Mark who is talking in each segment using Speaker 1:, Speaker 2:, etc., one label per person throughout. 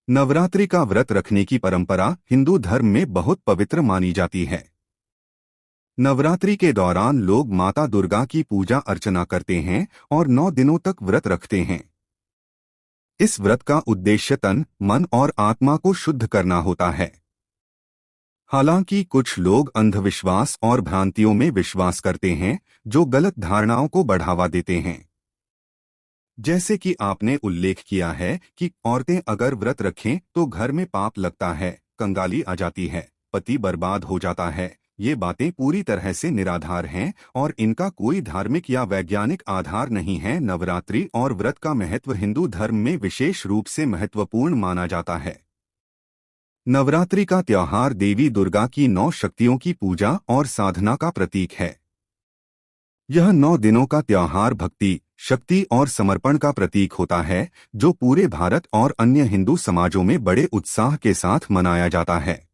Speaker 1: नवरात्रि का व्रत रखने की परंपरा हिंदू धर्म में बहुत पवित्र मानी जाती है। नवरात्रि के दौरान लोग माता दुर्गा की पूजा अर्चना करते हैं और 9 दिनों तक व्रत रखते हैं। इस व्रत का उद्देश्य तन, मन और आत्मा को शुद्ध करना होता है। हालांकि कुछ लोग अंधविश्वास और भ्रांतियों में विश्वास करते हैं, जो गलत धारणाओं को बढ़ावा देते हैं। जैसे कि आपने उल्लेख किया है कि औरतें अगर व्रत रखें तो घर में पाप लगता है, कंगाली आ जाती है, पति बर्बाद हो जाता है। ये बातें पूरी तरह से निराधार हैं और इनका कोई धार्मिक या वैज्ञानिक आधार नहीं है। नवरात्रि और व्रत का महत्व हिंदू धर्म में विशेष रूप से महत्वपूर्ण माना जाता है। नवरात्रि का त्योहार देवी दुर्गा की 9 शक्तियों की पूजा और साधना का प्रतीक है। यह 9 दिनों का त्योहार भक्ति, शक्ति और समर्पण का प्रतीक होता है, जो पूरे भारत और अन्य हिंदू समाजों में बड़े उत्साह के साथ मनाया जाता है।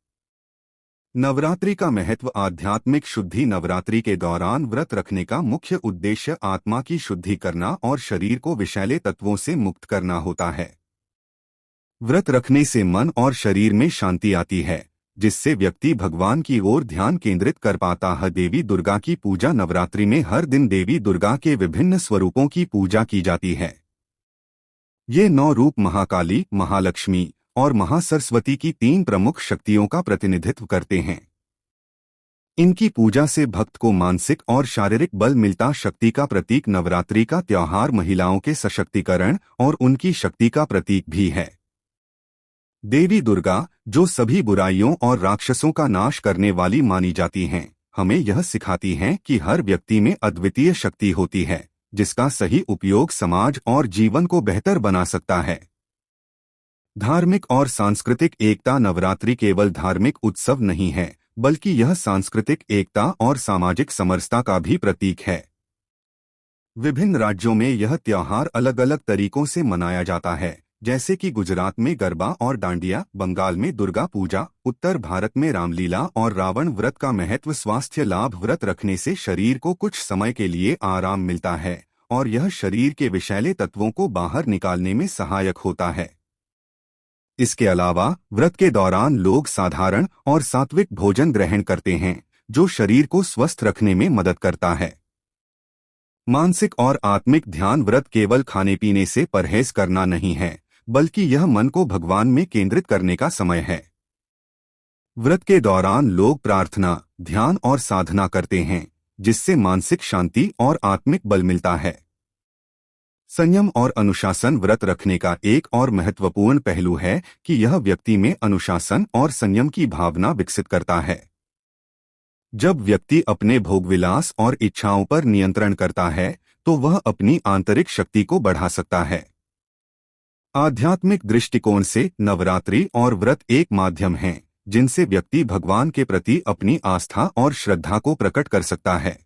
Speaker 1: नवरात्रि का महत्व आध्यात्मिक शुद्धि। नवरात्रि के दौरान व्रत रखने का मुख्य उद्देश्य आत्मा की शुद्धि करना और शरीर को विषैले तत्वों से मुक्त करना होता है। व्रत रखने से मन और शरीर में शांति आती है, जिससे व्यक्ति भगवान की ओर ध्यान केंद्रित कर पाता है। देवी दुर्गा की पूजा। नवरात्रि में हर दिन देवी दुर्गा के विभिन्न स्वरूपों की पूजा की जाती है। ये 9 रूप महाकाली, महालक्ष्मी और महासरस्वती की 3 प्रमुख शक्तियों का प्रतिनिधित्व करते हैं। इनकी पूजा से भक्त को मानसिक और शारीरिक बल मिलता। शक्ति का प्रतीक। नवरात्रि का त्योहार महिलाओं के सशक्तिकरण और उनकी शक्ति का प्रतीक भी है। देवी दुर्गा, जो सभी बुराइयों और राक्षसों का नाश करने वाली मानी जाती हैं, हमें यह सिखाती हैं कि हर व्यक्ति में अद्वितीय शक्ति होती है, जिसका सही उपयोग समाज और जीवन को बेहतर बना सकता है। धार्मिक और सांस्कृतिक एकता। नवरात्रि केवल धार्मिक उत्सव नहीं है, बल्कि यह सांस्कृतिक एकता और सामाजिक समरसता का भी प्रतीक है। विभिन्न राज्यों में यह त्योहार अलग अलग तरीकों से मनाया जाता है, जैसे कि गुजरात में गरबा और डांडिया, बंगाल में दुर्गा पूजा, उत्तर भारत में रामलीला और रावण व्रत का महत्व। स्वास्थ्य लाभ। व्रत रखने से शरीर को कुछ समय के लिए आराम मिलता है और यह शरीर के विषैले तत्वों को बाहर निकालने में सहायक होता है। इसके अलावा व्रत के दौरान लोग साधारण और सात्विक भोजन ग्रहण करते हैं, जो शरीर को स्वस्थ रखने में मदद करता है। मानसिक और आत्मिक ध्यान। व्रत केवल खाने पीने से परहेज करना नहीं है, बल्कि यह मन को भगवान में केंद्रित करने का समय है। व्रत के दौरान लोग प्रार्थना, ध्यान और साधना करते हैं, जिससे मानसिक शांति और आत्मिक बल मिलता है। संयम और अनुशासन। व्रत रखने का एक और महत्वपूर्ण पहलू है कि यह व्यक्ति में अनुशासन और संयम की भावना विकसित करता है। जब व्यक्ति अपने भोगविलास और इच्छाओं पर नियंत्रण करता है, तो वह अपनी आंतरिक शक्ति को बढ़ा सकता है। आध्यात्मिक दृष्टिकोण से नवरात्रि और व्रत एक माध्यम हैं, जिनसे व्यक्ति भगवान के प्रति अपनी आस्था और श्रद्धा को प्रकट कर सकता है।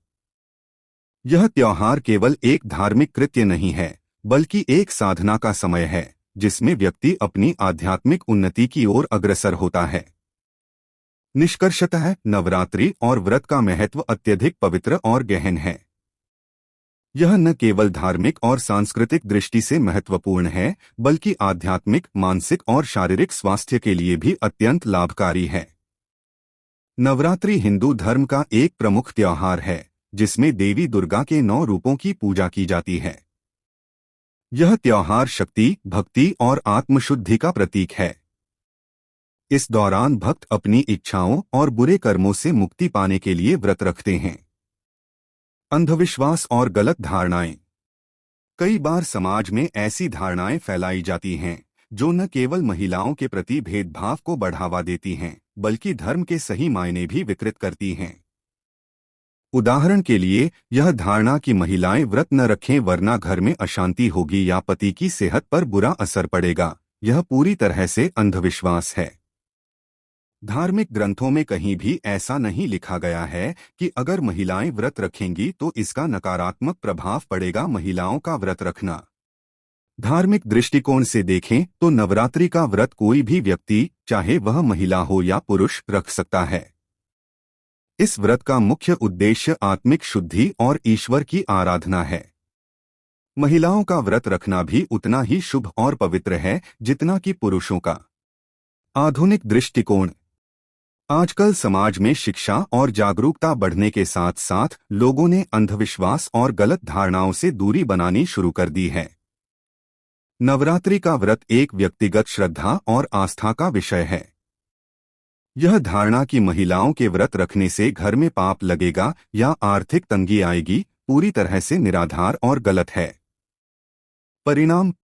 Speaker 1: यह त्योहार केवल एक धार्मिक कृत्य नहीं है, बल्कि एक साधना का समय है, जिसमें व्यक्ति अपनी आध्यात्मिक उन्नति की ओर अग्रसर होता है। निष्कर्षतः नवरात्रि और व्रत का महत्व अत्यधिक पवित्र और गहन है। यह न केवल धार्मिक और सांस्कृतिक दृष्टि से महत्वपूर्ण है, बल्कि आध्यात्मिक, मानसिक और शारीरिक स्वास्थ्य के लिए भी अत्यंत लाभकारी है। नवरात्रि हिंदू धर्म का एक प्रमुख त्योहार है, जिसमें देवी दुर्गा के 9 रूपों की पूजा की जाती है। यह त्योहार शक्ति, भक्ति और आत्मशुद्धि का प्रतीक है। इस दौरान भक्त अपनी इच्छाओं और बुरे कर्मों से मुक्ति पाने के लिए व्रत रखते हैं। अंधविश्वास और गलत धारणाएं। कई बार समाज में ऐसी धारणाएं फैलाई जाती हैं, जो न केवल महिलाओं के प्रति भेदभाव को बढ़ावा देती हैं, बल्कि धर्म के सही मायने भी विकृत करती हैं। उदाहरण के लिए, यह धारणा कि महिलाएं व्रत न रखें वरना घर में अशांति होगी या पति की सेहत पर बुरा असर पड़ेगा, यह पूरी तरह से अंधविश्वास है। धार्मिक ग्रंथों में कहीं भी ऐसा नहीं लिखा गया है कि अगर महिलाएं व्रत रखेंगी तो इसका नकारात्मक प्रभाव पड़ेगा। महिलाओं का व्रत रखना। धार्मिक दृष्टिकोण से देखें तो नवरात्रि का व्रत कोई भी व्यक्ति, चाहे वह महिला हो या पुरुष, रख सकता है। इस व्रत का मुख्य उद्देश्य आत्मिक शुद्धि और ईश्वर की आराधना है। महिलाओं का व्रत रखना भी उतना ही शुभ और पवित्र है जितना कि पुरुषों का। आधुनिक दृष्टिकोण। आजकल समाज में शिक्षा और जागरूकता बढ़ने के साथ साथ लोगों ने अंधविश्वास और गलत धारणाओं से दूरी बनानी शुरू कर दी है। नवरात्रि का व्रत एक व्यक्तिगत श्रद्धा और आस्था का विषय है। यह धारणा कि महिलाओं के व्रत रखने से घर में पाप लगेगा या आर्थिक तंगी आएगी पूरी तरह से निराधार और गलत है। परिणाम,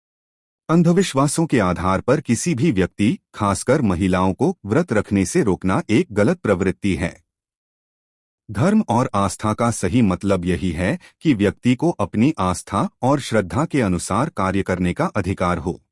Speaker 1: अंधविश्वासों के आधार पर किसी भी व्यक्ति, खासकर महिलाओं को व्रत रखने से रोकना एक गलत प्रवृत्ति है। धर्म और आस्था का सही मतलब यही है कि व्यक्ति को अपनी आस्था और श्रद्धा के अनुसार कार्य करने का अधिकार हो।